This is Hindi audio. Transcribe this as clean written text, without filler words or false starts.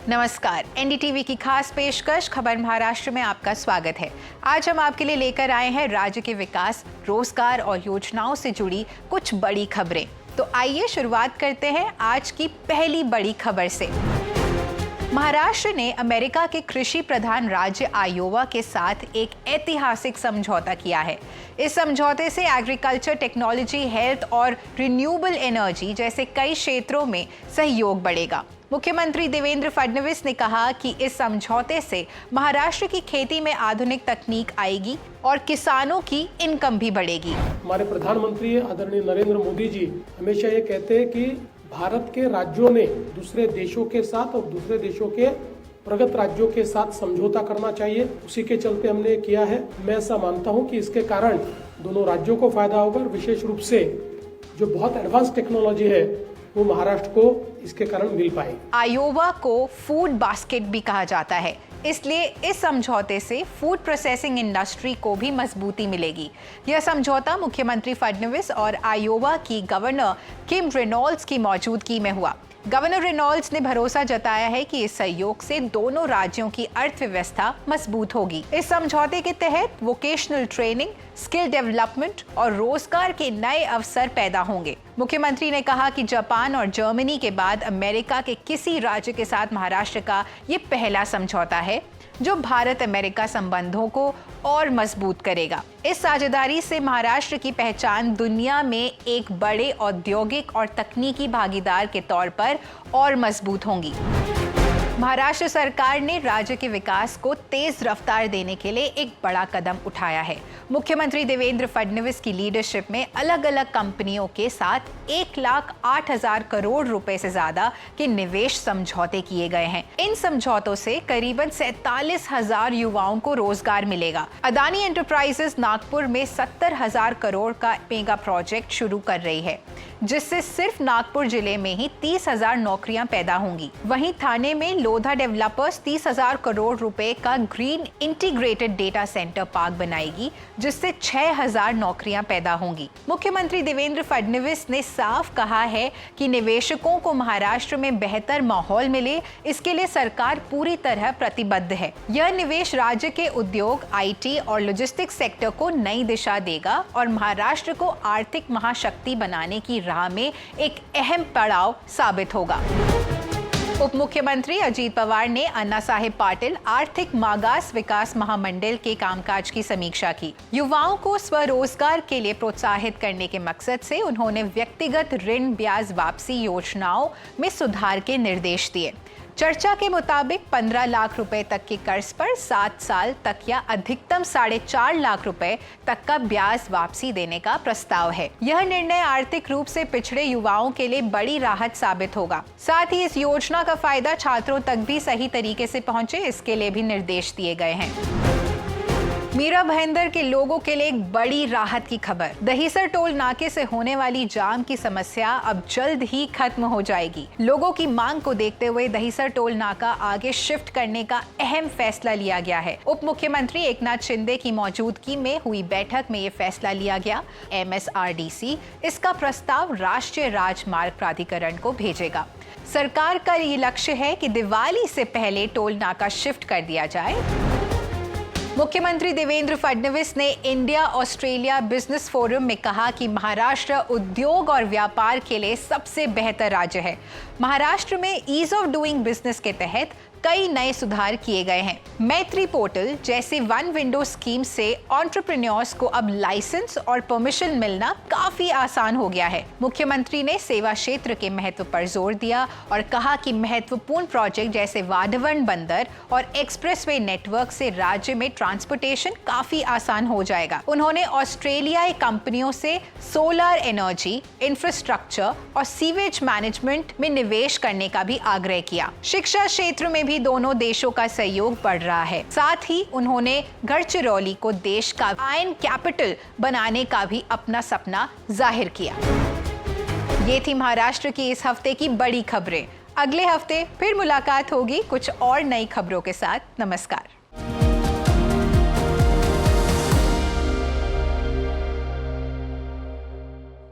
नमस्कार, एनडीटीवी की खास पेशकश खबर महाराष्ट्र में आपका स्वागत है। आज हम आपके लिए लेकर आए हैं राज्य के विकास, रोजगार और योजनाओं से जुड़ी कुछ बड़ी खबरें। तो आइए शुरुआत करते हैं आज की पहली बड़ी खबर से। महाराष्ट्र ने अमेरिका के कृषि प्रधान राज्य आयोवा के साथ एक ऐतिहासिक समझौता किया है। इस समझौते से एग्रीकल्चर, टेक्नोलॉजी, हेल्थ और रिन्यूएबल एनर्जी जैसे कई क्षेत्रों में सहयोग बढ़ेगा। मुख्यमंत्री देवेंद्र फडणवीस ने कहा कि इस समझौते से महाराष्ट्र की खेती में आधुनिक तकनीक आएगी और किसानों की इनकम भी बढ़ेगी। हमारे प्रधानमंत्री आदरणीय नरेंद्र मोदी जी हमेशा ये कहते हैं कि भारत के राज्यों ने दूसरे देशों के साथ और दूसरे देशों के प्रगत राज्यों के साथ समझौता करना चाहिए। उसी के चलते हमने किया है। मैं ऐसा मानता हूं कि इसके कारण दोनों राज्यों को फायदा होगा और विशेष रूप से जो बहुत एडवांस टेक्नोलॉजी है वो महाराष्ट्र को इसके कारण मिल पाएगी। आयोवा को फूड बास्केट भी कहा जाता है, इसलिए इस समझौते से फूड प्रोसेसिंग इंडस्ट्री को भी मजबूती मिलेगी। यह समझौता मुख्यमंत्री फडणवीस और आयोवा की गवर्नर किम रेनॉल्ड्स की मौजूदगी में हुआ। गवर्नर रेनॉल्ड्स ने भरोसा जताया है कि इस सहयोग से दोनों राज्यों की अर्थव्यवस्था मजबूत होगी। इस समझौते के तहत वोकेशनल ट्रेनिंग, स्किल डेवलपमेंट और रोजगार के नए अवसर पैदा होंगे। मुख्यमंत्री ने कहा कि जापान और जर्मनी के बाद अमेरिका के किसी राज्य के साथ महाराष्ट्र का ये पहला समझौता है जो भारत अमेरिका संबंधों को और मजबूत करेगा। इस साझेदारी से महाराष्ट्र की पहचान दुनिया में एक बड़े औद्योगिक और तकनीकी भागीदार के तौर पर और मजबूत होंगी। महाराष्ट्र सरकार ने राज्य के विकास को तेज रफ्तार देने के लिए एक बड़ा कदम उठाया है। मुख्यमंत्री देवेंद्र फडणवीस की लीडरशिप में अलग अलग कंपनियों के साथ 1,08,000 करोड़ रुपए से ज्यादा के निवेश समझौते किए गए हैं। इन समझौतों से करीबन 47,000 युवाओं को रोजगार मिलेगा। अदानी एंटरप्राइजेस नागपुर में 70,000 करोड़ का मेगा प्रोजेक्ट शुरू कर रही है, जिससे सिर्फ नागपुर जिले में ही 30,000 नौकरियां पैदा होंगी। वहीं थाने में लोधा डेवलपर्स 30,000 करोड़ रुपए का green integrated data centre park बनाएगी, जिससे 6,000 नौकरियां पैदा होंगी। मुख्यमंत्री देवेंद्र फडणवीस ने साफ कहा है कि निवेशकों को महाराष्ट्र में बेहतर माहौल मिले, इसके लिए सरकार पूरी तरह प्रतिबद्ध है। यह निवेश राज्य के उद्योग, आईटी और लॉजिस्टिक्स सेक्टर को नई दिशा देगा और महाराष्ट्र को आर्थिक महाशक्ति बनाने की राह में एक अहम पड़ाव साबित होगा। उप मुख्यमंत्री अजीत पवार ने अन्ना साहेब पाटिल आर्थिक मागास विकास महामंडल के कामकाज की समीक्षा की। युवाओं को स्वरोजगार के लिए प्रोत्साहित करने के मकसद से उन्होंने व्यक्तिगत ऋण ब्याज वापसी योजनाओं में सुधार के निर्देश दिए। चर्चा के मुताबिक 15 लाख रुपए तक के कर्ज पर 7 साल तक या अधिकतम 4.5 लाख रुपए तक का ब्याज वापसी देने का प्रस्ताव है। यह निर्णय आर्थिक रूप से पिछड़े युवाओं के लिए बड़ी राहत साबित होगा। साथ ही इस योजना का फायदा छात्रों तक भी सही तरीके से पहुंचे, इसके लिए भी निर्देश दिए गए हैं। मीरा भाईंदर के लोगों के लिए एक बड़ी राहत की खबर। दहिसर टोल नाके से होने वाली जाम की समस्या अब जल्द ही खत्म हो जाएगी। लोगों की मांग को देखते हुए दहिसर टोल नाका आगे शिफ्ट करने का अहम फैसला लिया गया है। उप मुख्यमंत्री एकनाथ शिंदे की मौजूदगी में हुई बैठक में ये फैसला लिया गया। MSRDC इसका प्रस्ताव राष्ट्रीय राजमार्ग प्राधिकरण को भेजेगा। सरकार का ये लक्ष्य है कि दिवाली से पहले टोल नाका शिफ्ट कर दिया जाए। मुख्यमंत्री देवेंद्र फडणवीस ने इंडिया ऑस्ट्रेलिया बिजनेस फोरम में कहा कि महाराष्ट्र उद्योग और व्यापार के लिए सबसे बेहतर राज्य है। महाराष्ट्र में ईज ऑफ डूइंग बिजनेस के तहत कई नए सुधार किए गए हैं। मैत्री पोर्टल जैसे वन विंडो स्कीम से एंटरप्रेन्योर्स को अब लाइसेंस और परमिशन मिलना काफी आसान हो गया है। मुख्यमंत्री ने सेवा क्षेत्र के महत्व पर जोर दिया और कहा कि महत्वपूर्ण प्रोजेक्ट जैसे वाधवन बंदर और एक्सप्रेसवे नेटवर्क से राज्य में ट्रांसपोर्टेशन काफी आसान हो जाएगा। उन्होंने ऑस्ट्रेलियाई कंपनियों से सोलर एनर्जी, इंफ्रास्ट्रक्चर और सीवेज मैनेजमेंट में निवेश करने का भी आग्रह किया। शिक्षा क्षेत्र में भी दोनों देशों का सहयोग बढ़ रहा है। साथ ही उन्होंने गढ़चिरौली को देश का आयन कैपिटल बनाने का भी अपना सपना जाहिर किया। ये थी महाराष्ट्र की इस हफ्ते की बड़ी खबरें। अगले हफ्ते फिर मुलाकात होगी कुछ और नई खबरों के साथ। नमस्कार।